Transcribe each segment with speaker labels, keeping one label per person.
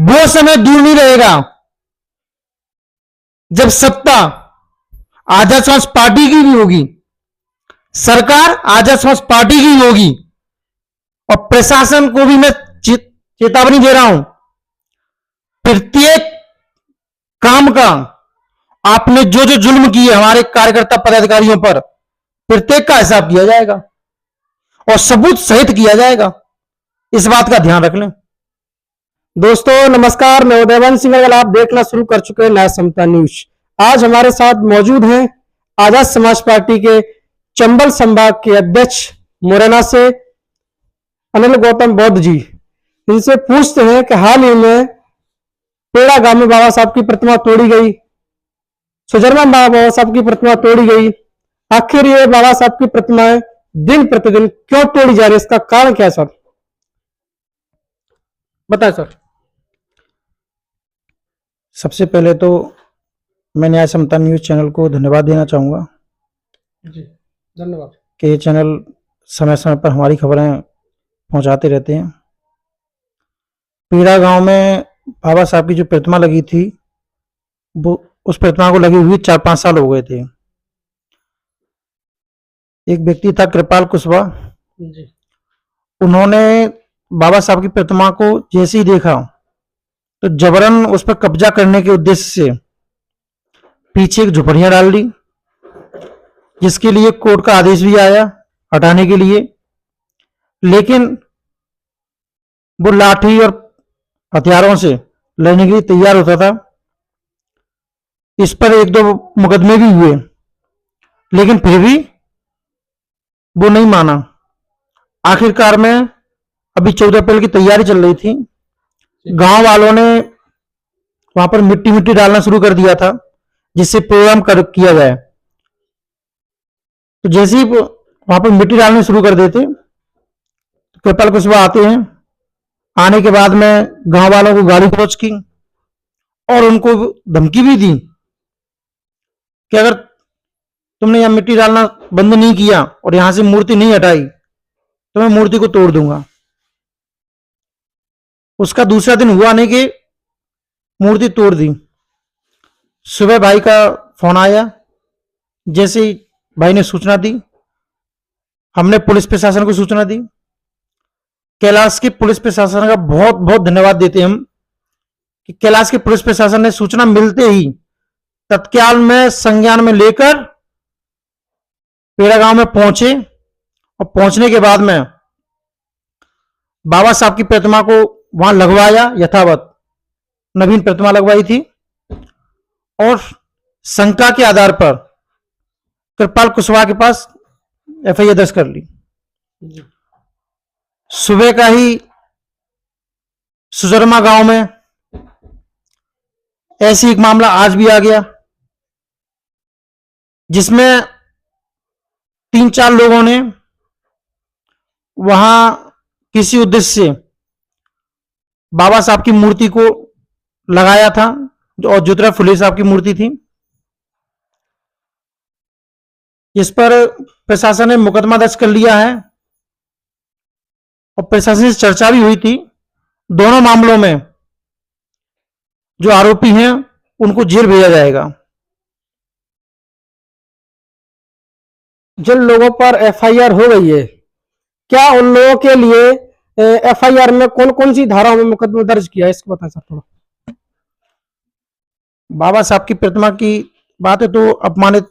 Speaker 1: वो समय दूर नहीं रहेगा जब सत्ता आजाद समाज पार्टी की भी होगी, सरकार आजाद समाज पार्टी की होगी, और प्रशासन को भी मैं चेतावनी दे रहा हूं, प्रत्येक काम का आपने जो जो जुल्म किए हमारे कार्यकर्ता पदाधिकारियों पर, प्रत्येक का हिसाब किया जाएगा और सबूत सहित किया जाएगा। इस बात का ध्यान रख लें।
Speaker 2: दोस्तों नमस्कार, मैं उदयवंश सिंह। आप देखना शुरू कर चुके हैं न्याय समता न्यूज। आज हमारे साथ मौजूद हैं आजाद समाज पार्टी के चंबल संभाग के अध्यक्ष मुरैना से अनिल गौतम बौद्ध जी। इनसे पूछते हैं कि हाल ही में पेड़ा गांव में बाबा साहब की प्रतिमा तोड़ी गई, सुजरमा बाबा साहब की प्रतिमा तोड़ी गई। आखिर ये बाबा साहब की प्रतिमाएं दिन प्रतिदिन क्यों तोड़ी जा रही है, इसका कारण क्या है सर? बताएं सर।
Speaker 1: सबसे पहले तो मैं न्याय समता न्यूज चैनल को धन्यवाद देना चाहूंगा
Speaker 2: जी, धन्यवाद
Speaker 1: कि ये चैनल समय समय पर हमारी खबरें पहुंचाते रहते हैं। पीड़ा गांव में बाबा साहब की जो प्रतिमा लगी थी, वो उस प्रतिमा को लगे हुए 4-5 साल हो गए थे। एक व्यक्ति था कृपाल कुशवाहा
Speaker 2: जी।
Speaker 1: उन्होंने बाबा साहब की प्रतिमा को जैसे ही देखा तो जबरन उस पर कब्जा करने के उद्देश्य से पीछे एक झुपड़ियां डाल दी, जिसके लिए कोर्ट का आदेश भी आया हटाने के लिए। लेकिन वो लाठी और हथियारों से लड़ने के लिए तैयार होता था। इस पर 1-2 मुकदमे भी हुए, लेकिन फिर भी वो नहीं माना। आखिरकार में अभी 14 अप्रैल की तैयारी चल रही थी, गांव वालों ने वहां पर मिट्टी मिट्टी डालना शुरू कर दिया था, जिससे प्रोग्राम किया जाए। तो जैसे ही वहां पर मिट्टी डालने शुरू कर देते, कृपाल कुशवाहा आते हैं। आने के बाद में गांव वालों को गाली गलौज की और उनको धमकी भी दी कि अगर तुमने यहां मिट्टी डालना बंद नहीं किया और यहां से मूर्ति नहीं हटाई तो मैं मूर्ति को तोड़ दूंगा। उसका दूसरा दिन हुआ नहीं कि मूर्ति तोड़ दी। सुबह भाई का फोन आया, जैसे ही भाई ने सूचना दी, हमने पुलिस प्रशासन को सूचना दी। कैलाश के पुलिस प्रशासन का बहुत बहुत धन्यवाद देते हैं हम कि कैलाश के पुलिस प्रशासन ने सूचना मिलते ही तत्काल में संज्ञान में लेकर पेड़ा गांव में पहुंचे, और पहुंचने के बाद में बाबा साहब की प्रतिमा को वहां लगवाया, यथावत नवीन प्रतिमा लगवाई थी, और शंका के आधार पर कृपाल कुशवाहा के पास एफआईआर दर्ज कर ली। सुबह का ही सुजरमा गांव में ऐसी एक मामला आज भी आ गया, जिसमें 3-4 लोगों ने वहां किसी उद्देश्य से बाबा साहब की मूर्ति को लगाया था, और ज्योतिराव फुले साहब की मूर्ति थी। इस पर प्रशासन ने मुकदमा दर्ज कर लिया है और प्रशासन से चर्चा भी हुई थी। दोनों मामलों में जो आरोपी हैं उनको जेल भेजा जाएगा।
Speaker 2: जिन लोगों पर एफआईआर हो गई है, क्या उन लोगों के लिए एफआईआर में कौन कौन सी धाराओं में मुकदमा दर्ज किया है, इसको बताएं सर थोड़ा।
Speaker 1: बाबा साहब की प्रतिमा की बात है तो अपमानित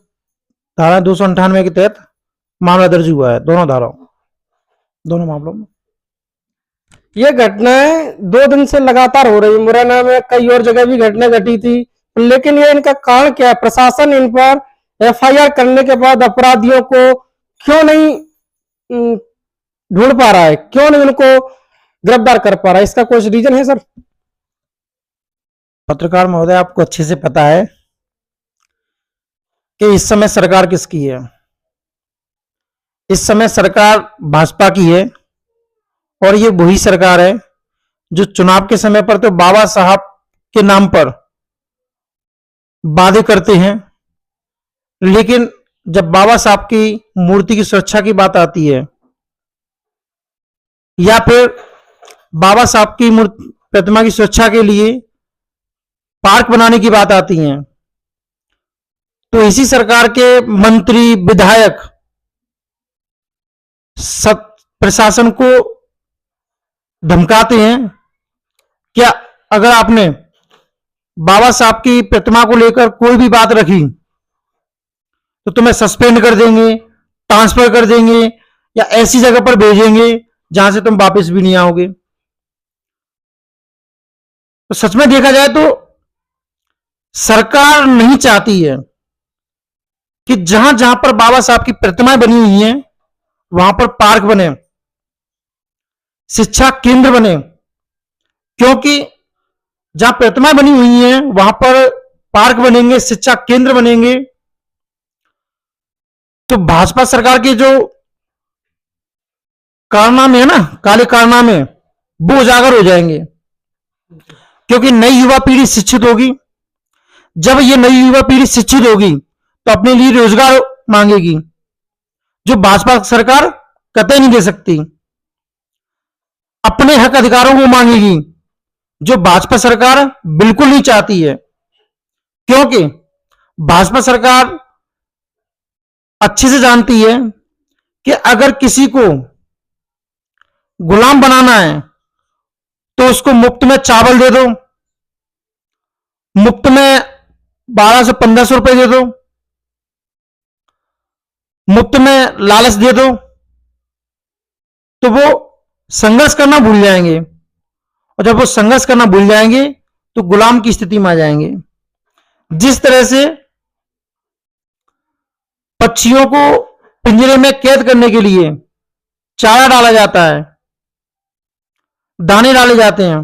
Speaker 1: धारा 298 के तहत मामला दर्ज हुआ है, दोनों मामलों में।
Speaker 2: ये घटनाएं 2 दिन से लगातार हो रही, मुरैना में कई और जगह भी घटनाएं घटी थी, लेकिन ये इनका कारण क्या है? प्रशासन इन पर एफआईआर करने के बाद अपराधियों को क्यों नहीं ढूंढ पा रहा है, क्यों नहीं उनको गिरफ्तार कर पा रहा है? इसका कुछ रीजन है सर?
Speaker 1: पत्रकार महोदय, आपको अच्छे से पता है कि इस समय सरकार किसकी है। इस समय सरकार भाजपा की है, और ये वही सरकार है जो चुनाव के समय पर तो बाबा साहब के नाम पर वादे करते हैं, लेकिन जब बाबा साहब की मूर्ति की सुरक्षा की बात आती है, या फिर बाबा साहब की प्रतिमा की सुरक्षा के लिए पार्क बनाने की बात आती है, तो इसी सरकार के मंत्री विधायक सब प्रशासन को धमकाते हैं। क्या अगर आपने बाबा साहब की प्रतिमा को लेकर कोई भी बात रखी तो तुम्हें सस्पेंड कर देंगे, ट्रांसफर कर देंगे या ऐसी जगह पर भेजेंगे जहां से तुम वापस भी नहीं आओगे। तो सच में देखा जाए तो सरकार नहीं चाहती है कि जहां जहां पर बाबा साहब की प्रतिमाएं बनी हुई हैं वहां पर पार्क बने, शिक्षा केंद्र बने, क्योंकि जहां प्रतिमाएं बनी हुई हैं वहां पर पार्क बनेंगे, शिक्षा केंद्र बनेंगे, तो भाजपा सरकार के जो कारनामे है ना, काले कारनामे, वो उजागर हो जाएंगे। क्योंकि नई युवा पीढ़ी शिक्षित होगी। जब ये नई युवा पीढ़ी शिक्षित होगी तो अपने लिए रोजगार मांगेगी, जो भाजपा सरकार कतई नहीं दे सकती। अपने हक अधिकारों को मांगेगी, जो भाजपा सरकार बिल्कुल नहीं चाहती है। क्योंकि भाजपा सरकार अच्छे से जानती है कि अगर किसी को गुलाम बनाना है तो उसको मुफ्त में चावल दे दो, मुफ्त में 1200 से 1500 रुपए दे दो, मुफ्त में लालच दे दो, तो वो संघर्ष करना भूल जाएंगे। और जब वो संघर्ष करना भूल जाएंगे तो गुलाम की स्थिति में आ जाएंगे। जिस तरह से पक्षियों को पिंजरे में कैद करने के लिए चारा डाला जाता है, दाने डाले जाते हैं,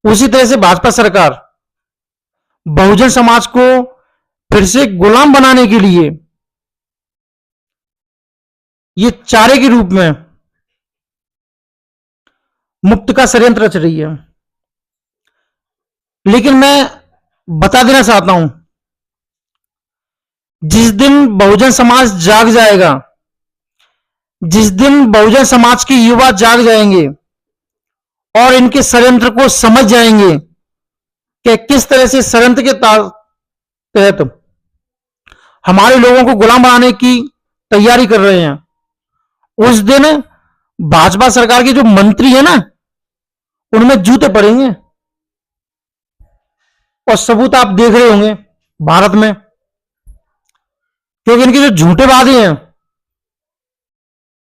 Speaker 1: उसी तरह से भाजपा सरकार बहुजन समाज को फिर से गुलाम बनाने के लिए ये चारे के रूप में मुफ्त का षड्यंत्र रच रही है। लेकिन मैं बता देना चाहता हूं, जिस दिन बहुजन समाज जाग जाएगा, जिस दिन बहुजन समाज के युवा जाग जाएंगे और इनके षड्यंत्र को समझ जाएंगे कि किस तरह से षड्यंत्र के तहत हमारे लोगों को गुलाम बनाने की तैयारी कर रहे हैं, उस दिन भाजपा सरकार के जो मंत्री है ना, उनमें जूते पड़ेंगे। और सबूत आप देख रहे होंगे भारत में, क्योंकि इनके जो झूठे वादे हैं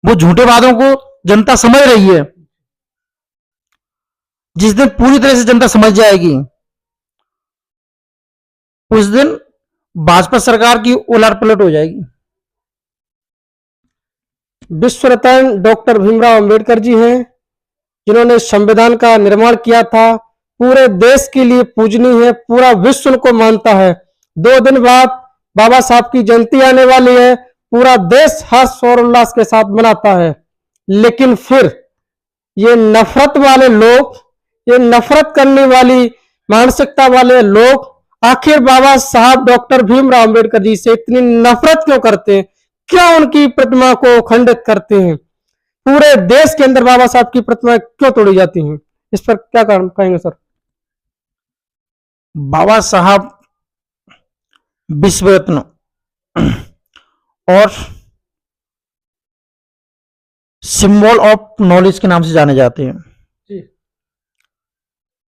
Speaker 1: वो झूठे वादों को जनता समझ रही है। जिस दिन पूरी तरह से जनता समझ जाएगी उस दिन भाजपा सरकार की उलट पलट हो जाएगी।
Speaker 2: विश्व रत्न डॉक्टर भीमराव अंबेडकर जी हैं, जिन्होंने संविधान का निर्माण किया था। पूरे देश के लिए पूजनीय है, पूरा विश्व उनको मानता है। 2 दिन बाद बाबा साहब की जयंती आने वाली है, पूरा देश हर्ष और उल्लास के साथ मनाता है। लेकिन फिर ये नफरत वाले लोग, ये नफरत करने वाली मानसिकता वाले लोग आखिर बाबा साहब डॉक्टर भीमराव अंबेडकर जी से इतनी नफरत क्यों करते हैं? क्यों उनकी प्रतिमा को खंडित करते हैं? पूरे देश के अंदर बाबा साहब की प्रतिमा क्यों तोड़ी जाती हैं? इस पर क्या कारण कहेंगे सर?
Speaker 1: बाबा साहब विश्व रत्न और सिंबल ऑफ नॉलेज के नाम से जाने जाते हैं।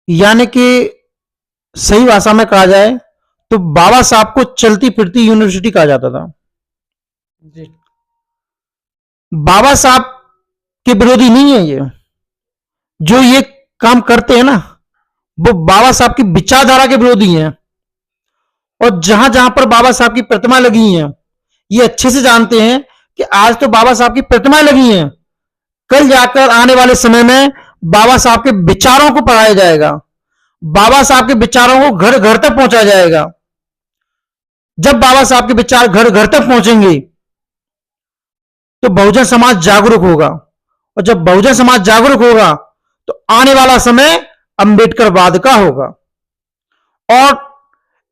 Speaker 1: यानी कि सही भाषा में कहा जाए तो बाबा साहब को चलती फिरती यूनिवर्सिटी कहा जाता था।
Speaker 2: जी।
Speaker 1: बाबा साहब के विरोधी नहीं है ये, जो ये काम करते हैं ना, वो बाबा साहब की विचारधारा के विरोधी हैं। और जहां जहां पर बाबा साहब की प्रतिमा लगी हैं, ये अच्छे से जानते हैं कि आज तो बाबा साहब की प्रतिमाएं लगी हैं, कल जाकर आने वाले समय में बाबा साहब के विचारों को पढ़ाया जाएगा, बाबा साहब के विचारों को घर घर तक पहुंचाया जाएगा। जब बाबा साहब के विचार घर घर तक पहुंचेंगे तो बहुजन समाज जागरूक होगा, और जब बहुजन समाज जागरूक होगा तो आने वाला समय अंबेडकरवाद का होगा। और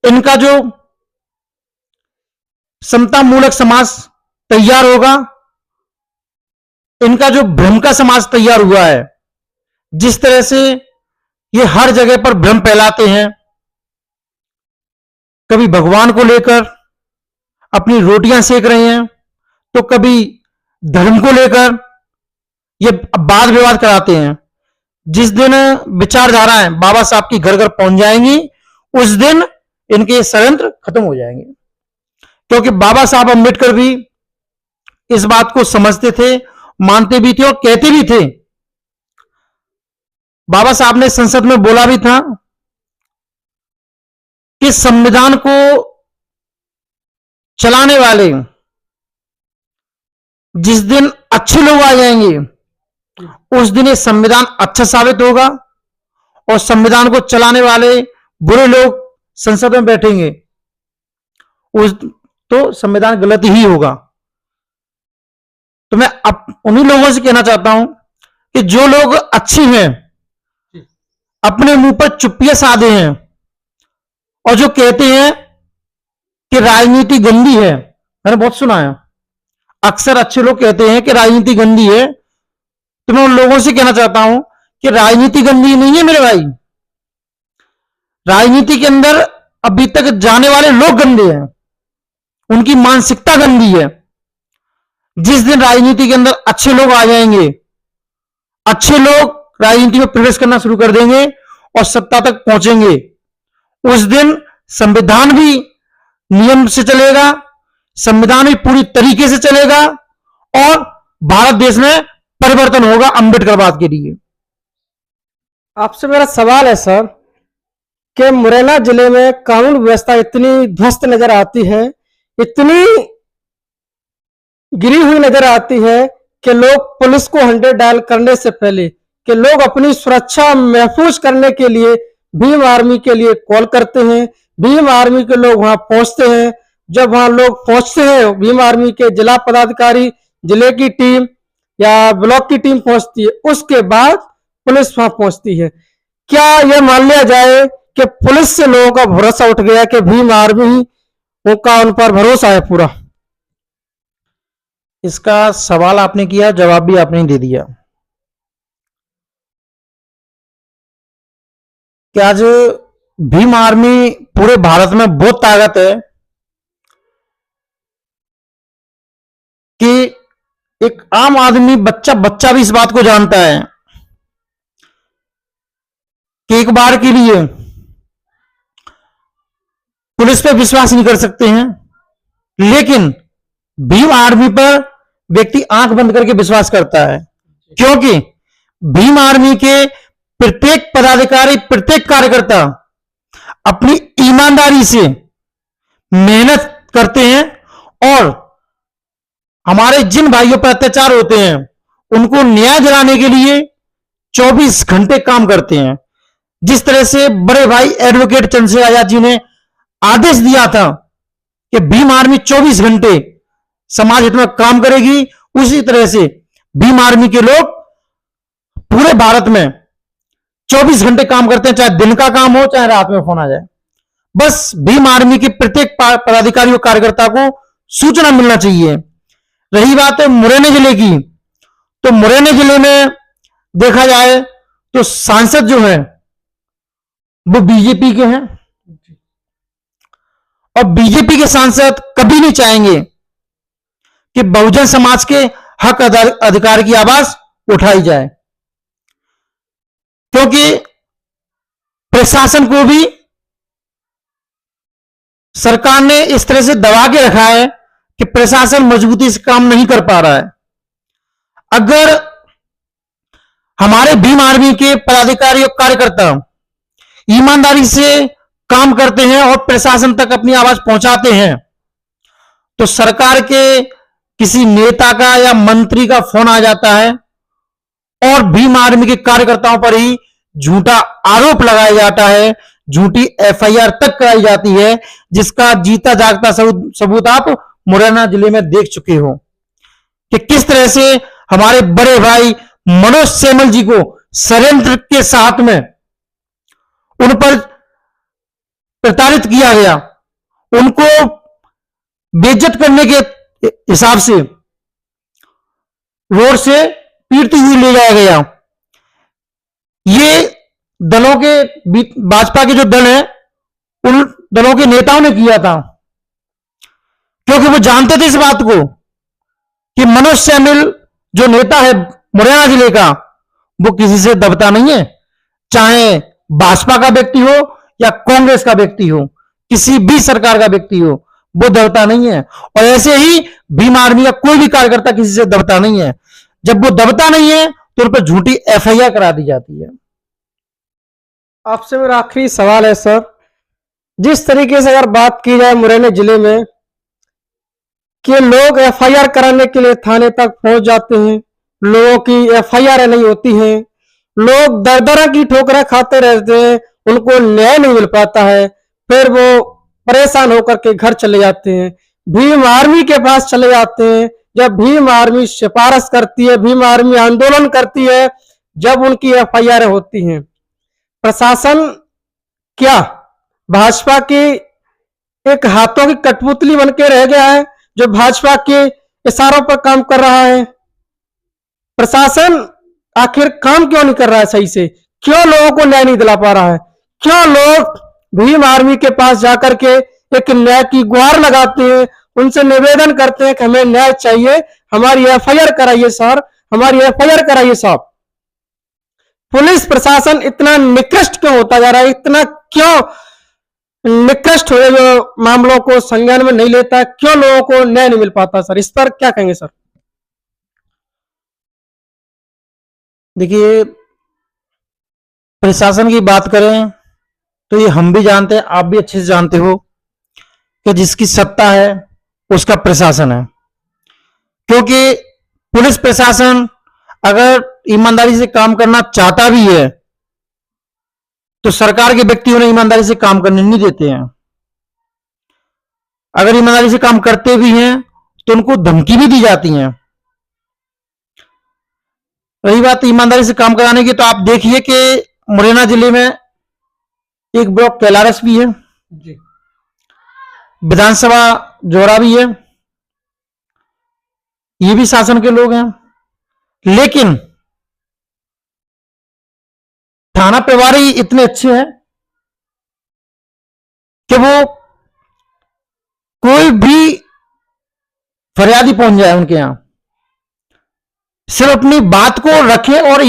Speaker 1: इनका जो समता मूलक समाज तैयार होगा, इनका जो भ्रम का समाज तैयार हुआ है, जिस तरह से ये हर जगह पर भ्रम फैलाते हैं, कभी भगवान को लेकर अपनी रोटियां सेक रहे हैं, तो कभी धर्म को लेकर ये वाद विवाद कराते हैं। जिस दिन विचारधाराएं बाबा साहब की घर घर पहुंच जाएंगी, उस दिन इनके षड्यंत्र खत्म हो जाएंगे। क्योंकि बाबा साहब अम्बेडकर भी इस बात को समझते थे, मानते भी थे और कहते भी थे। बाबा साहब ने संसद में बोला भी था कि संविधान को चलाने वाले जिस दिन अच्छे लोग आ जाएंगे, उस दिन ये संविधान अच्छा साबित होगा, और संविधान को चलाने वाले बुरे लोग संसद में बैठेंगे, उस तो संविधान गलत ही होगा। तो मैं उन्हीं लोगों से कहना चाहता हूं कि जो लोग अच्छे हैं, अपने मुंह पर चुप्पियां साधे हैं, और जो कहते हैं कि राजनीति गंदी है, मैंने बहुत सुना है, अक्सर अच्छे लोग कहते हैं कि राजनीति गंदी है। तो मैं उन लोगों से कहना चाहता हूं कि राजनीति गंदी नहीं है मेरे भाई, राजनीति के अंदर अभी तक जाने वाले लोग गंदे हैं, उनकी मानसिकता गंदी है। जिस दिन राजनीति के अंदर अच्छे लोग आ जाएंगे, अच्छे लोग राजनीति में प्रवेश करना शुरू कर देंगे और सत्ता तक पहुंचेंगे, उस दिन संविधान भी नियम से चलेगा, संविधान भी पूरी तरीके से चलेगा, और भारत देश में परिवर्तन होगा अंबेडकरवाद के लिए।
Speaker 2: आपसे मेरा सवाल है सर कि मुरैना जिले में कानून व्यवस्था इतनी ध्वस्त नजर आती है, इतनी गिरी हुई नजर आती है कि लोग पुलिस को 100 डायल करने से पहले कि लोग अपनी सुरक्षा महफूज करने के लिए भीम आर्मी के लिए कॉल करते हैं, भीम आर्मी के लोग वहां पहुंचते हैं। जब वहां लोग पहुंचते हैं, भीम आर्मी के जिला पदाधिकारी, जिले की टीम या ब्लॉक की टीम पहुंचती है, उसके बाद पुलिस वहां पहुंचती है। क्या यह मान लिया जाए कि पुलिस से लोगों का भरोसा उठ गया कि भीम आर्मी का उन पर भरोसा है पूरा?
Speaker 1: इसका सवाल आपने किया, जवाब भी आपने दे दिया कि आज भीम आर्मी पूरे भारत में बहुत ताकत है कि एक आम आदमी, बच्चा बच्चा भी इस बात को जानता है कि एक बार के लिए पुलिस पे विश्वास नहीं कर सकते हैं, लेकिन भीम आर्मी पर व्यक्ति आंख बंद करके विश्वास करता है। क्योंकि भीम आर्मी के प्रत्येक पदाधिकारी, प्रत्येक कार्यकर्ता अपनी ईमानदारी से मेहनत करते हैं, और हमारे जिन भाइयों पर अत्याचार होते हैं उनको न्याय दिलाने के लिए 24 घंटे काम करते हैं। जिस तरह से बड़े भाई एडवोकेट चंद्रशेखर आजाद जी ने आदेश दिया था कि भीम आर्मी 24 घंटे समाज हित में काम करेगी, उसी तरह से भीम आर्मी के लोग पूरे भारत में 24 घंटे काम करते हैं, चाहे दिन का काम हो चाहे रात में फोन आ जाए। बस भीम आर्मी के प्रत्येक पदाधिकारी और कार्यकर्ता को सूचना मिलना चाहिए। रही बात है मुरैना जिले की, तो मुरैना जिले में देखा जाए तो सांसद जो है वो बीजेपी के हैं, और बीजेपी के सांसद कभी नहीं चाहेंगे कि बहुजन समाज के हक अधिकार की आवाज उठाई जाए, क्योंकि प्रशासन को भी सरकार ने इस तरह से दबा के रखा है कि प्रशासन मजबूती से काम नहीं कर पा रहा है। अगर हमारे भीम आर्मी के पदाधिकारी और कार्यकर्ता ईमानदारी से काम करते हैं और प्रशासन तक अपनी आवाज पहुंचाते हैं, तो सरकार के किसी नेता का या मंत्री का फोन आ जाता है और भीम आर्मी के कार्यकर्ताओं पर ही झूठा आरोप लगाया जाता है, झूठी एफआईआर तक कराई जाती है, जिसका जीता जागता सबूत आप मुरैना जिले में देख चुके हो कि किस तरह से हमारे बड़े भाई मनोज सेमल जी को षड्यंत्र के साथ में उन पर प्रताड़ित किया गया, उनको बेइज्जत करने के हिसाब से रोड से पीटती हुई ले जाया गया। ये दलों के भाजपा के जो दल है उन दलों के नेताओं ने किया था, क्योंकि वो जानते थे इस बात को कि मनोज सैमुअल जो नेता है मुरैना जिले का, वो किसी से दबता नहीं है, चाहे भाजपा का व्यक्ति हो या कांग्रेस का व्यक्ति हो, किसी भी सरकार का व्यक्ति हो, वो दबता नहीं है। और ऐसे ही भीम आर्मी का कोई भी कार्यकर्ता किसी से दबता नहीं है। जब वो दबता नहीं है तो उन पर झूठी एफआईआर करा दी जाती है।
Speaker 2: आपसे मेरा आखिरी सवाल है सर, जिस तरीके से अगर बात की जाए मुरैना जिले में कि लोग एफआईआर कराने के लिए थाने तक पहुंच जाते हैं, लोगों की एफआईआर नहीं होती है, लोग दर दर की ठोकरें खाते रहते हैं, उनको न्याय नहीं मिल पाता है, फिर वो परेशान होकर के घर चले जाते हैं, भीम आर्मी के पास चले जाते हैं। जब भीम आर्मी सिफारिश करती है, भीम आर्मी आंदोलन करती है, जब उनकी एफआईआर होती हैं, प्रशासन क्या भाजपा की एक हाथों की कठपुतली बन के रह गया है, जो भाजपा के इशारों पर काम कर रहा है? प्रशासन आखिर काम क्यों नहीं कर रहा है सही से? क्यों लोगों को न्याय नहीं दिला पा रहा है? क्यों लोग भीम आर्मी के पास जाकर के एक न्याय की गुहार लगाते हैं, उनसे निवेदन करते हैं कि हमें न्याय चाहिए, हमारी एफआईआर कराइए सर, हमारी एफआईआर कराइए साहब? पुलिस प्रशासन इतना निकृष्ट क्यों होता जा रहा है? इतना क्यों निकृष्ट हो, जो मामलों को संज्ञान में नहीं लेता? क्यों लोगों को न्याय नहीं मिल पाता सर? इस पर क्या कहेंगे सर?
Speaker 1: देखिए, प्रशासन की बात करें तो ये हम भी जानते हैं, आप भी अच्छे से जानते हो कि जिसकी सत्ता है उसका प्रशासन है। क्योंकि पुलिस प्रशासन अगर ईमानदारी से काम करना चाहता भी है तो सरकार के व्यक्ति उन्हें ईमानदारी से काम करने नहीं देते हैं। अगर ईमानदारी से काम करते भी हैं तो उनको धमकी भी दी जाती है। रही बात ईमानदारी से काम कराने की, तो आप देखिए कि मुरैना जिले में एक ब्लॉक कैलारस भी है
Speaker 2: जी,
Speaker 1: विधानसभा जोड़ा भी है, ये भी शासन के लोग हैं, लेकिन थाना प्रभारी इतने अच्छे हैं कि वो कोई भी फरियादी पहुंच जाए उनके यहां, सिर्फ अपनी बात को रखें और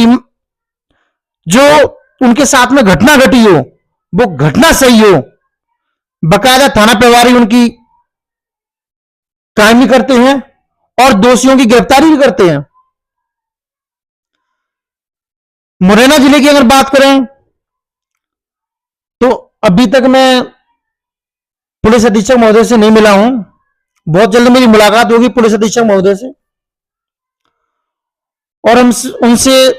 Speaker 1: जो उनके साथ में घटना घटी हो वो घटना सही हो, बकायदा थाना प्रभारी उनकी कायमी करते हैं और दोषियों की गिरफ्तारी भी करते हैं। मुरैना जिले की अगर बात करें तो अभी तक मैं पुलिस अधीक्षक महोदय से नहीं मिला हूं, बहुत जल्द मेरी मुलाकात होगी पुलिस अधीक्षक महोदय से, और हम उनसे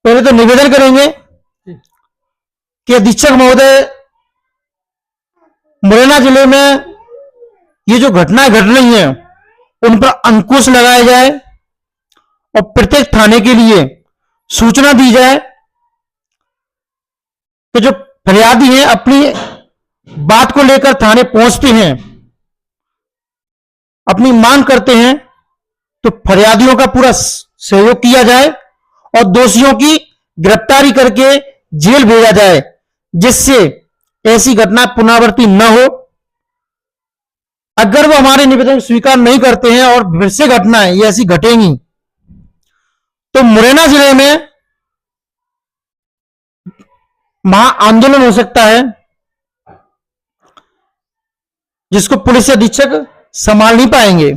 Speaker 1: पहले तो निवेदन करेंगे कि अधीक्षक महोदय, मुरैना जिले में ये जो घटनाएं घट रही हैं उन पर अंकुश लगाया जाए और प्रत्येक थाने के लिए सूचना दी जाए कि जो फरियादी हैं अपनी बात को लेकर थाने पहुंचते हैं, अपनी मांग करते हैं, तो फरियादियों का पूरा सहयोग किया जाए और दोषियों की गिरफ्तारी करके जेल भेजा जाए, जिससे ऐसी घटना पुनरावृत्ति न हो। अगर वो हमारे निवेदन स्वीकार नहीं करते हैं और फिर से घटनाएं ये ऐसी घटेंगी तो मुरैना जिले में महा आंदोलन हो सकता है, जिसको पुलिस अधीक्षक संभाल नहीं पाएंगे।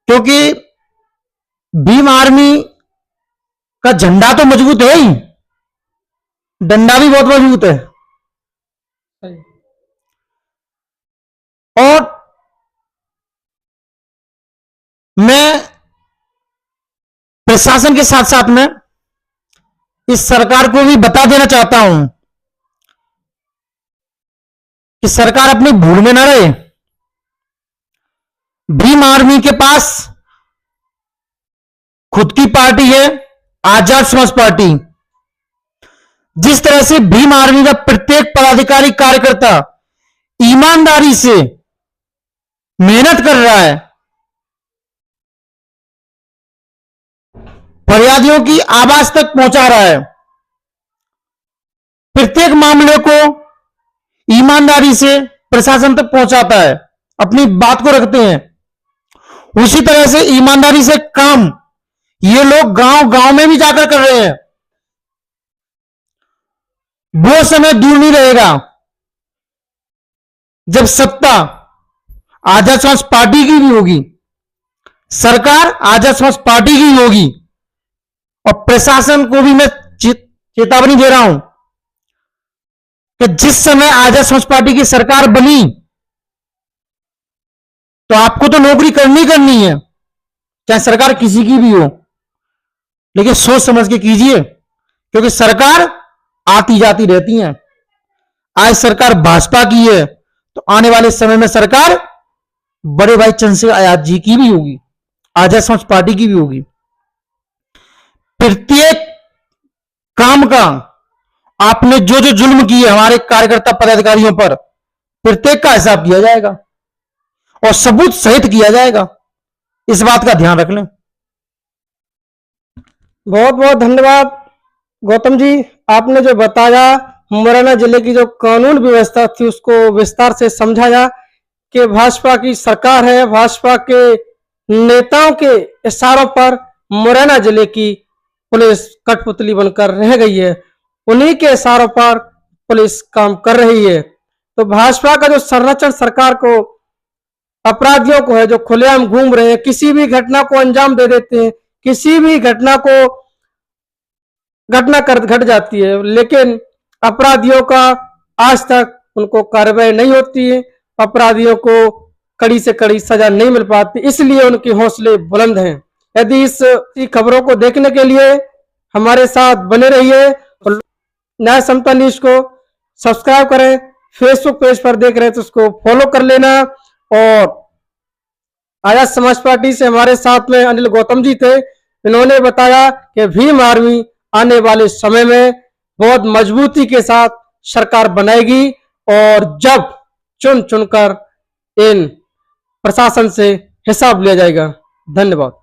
Speaker 1: क्योंकि भीम आर्मी का झंडा तो मजबूत है ही, डंडा भी बहुत मजबूत है। और मैं प्रशासन के साथ साथ में इस सरकार को भी बता देना चाहता हूं कि सरकार अपनी भूल में ना रहे। भीम आर्मी के पास खुद की पार्टी है, आजाद समाज पार्टी। जिस तरह से भीम आर्मी का प्रत्येक पदाधिकारी कार्यकर्ता ईमानदारी से मेहनत कर रहा है, फरियादियों की आवाज तक पहुंचा रहा है, प्रत्येक मामले को ईमानदारी से प्रशासन तक पहुंचाता है, अपनी बात को रखते हैं। उसी तरह से ईमानदारी से काम ये लोग गांव गांव में भी जाकर कर रहे हैं। वो समय दूर नहीं रहेगा जब सत्ता आजाद समाज पार्टी की भी होगी, सरकार आजाद समाज पार्टी की होगी, और प्रशासन को भी मैं चेतावनी दे रहा हूं कि जिस समय आजाद समाज पार्टी की सरकार बनी तो आपको तो नौकरी करनी है, चाहे सरकार किसी की भी हो, लेकिन सोच समझ के कीजिए, क्योंकि सरकार आती जाती रहती है। आज सरकार भाजपा की है तो आने वाले समय में सरकार बड़े भाई चंद्रशेखर आजाद जी की भी होगी, आजाद समाज पार्टी की भी होगी। प्रत्येक काम का आपने जो जो जुल्म किए हमारे कार्यकर्ता पदाधिकारियों पर, प्रत्येक का हिसाब किया जाएगा और सबूत सहित किया जाएगा। इस बात का ध्यान रख लें।
Speaker 2: बहुत बहुत धन्यवाद गौतम जी, आपने जो बताया मुरैना जिले की जो कानून व्यवस्था थी उसको विस्तार से समझाया कि भाजपा की सरकार है, भाजपा के नेताओं के इशारों पर मुरैना जिले की पुलिस कठपुतली बनकर रह गई है, उन्हीं के इशारों पर पुलिस काम कर रही है। तो भाजपा का जो संरक्षण सरकार को अपराधियों को है जो खुलेआम घूम रहे हैं, किसी भी घटना को अंजाम दे देते हैं, किसी भी घटना घट जाती है, लेकिन अपराधियों का आज तक उनको कार्रवाई नहीं होती है, अपराधियों को कड़ी से कड़ी सजा नहीं मिल पाती, इसलिए उनके हौसले बुलंद हैं। यदि इस खबरों को देखने के लिए हमारे साथ बने रहिए और न्याय समता न्यूज को सब्सक्राइब करें। फेसबुक पेज पर देख रहे हैं तो उसको फॉलो कर लेना। और आजाद समाज पार्टी से हमारे साथ में अनिल गौतम जी थे, इन्होंने बताया कि भीम आर्मी आने वाले समय में बहुत मजबूती के साथ सरकार बनाएगी और जब चुनकर इन प्रशासन से हिसाब लिया जाएगा। धन्यवाद।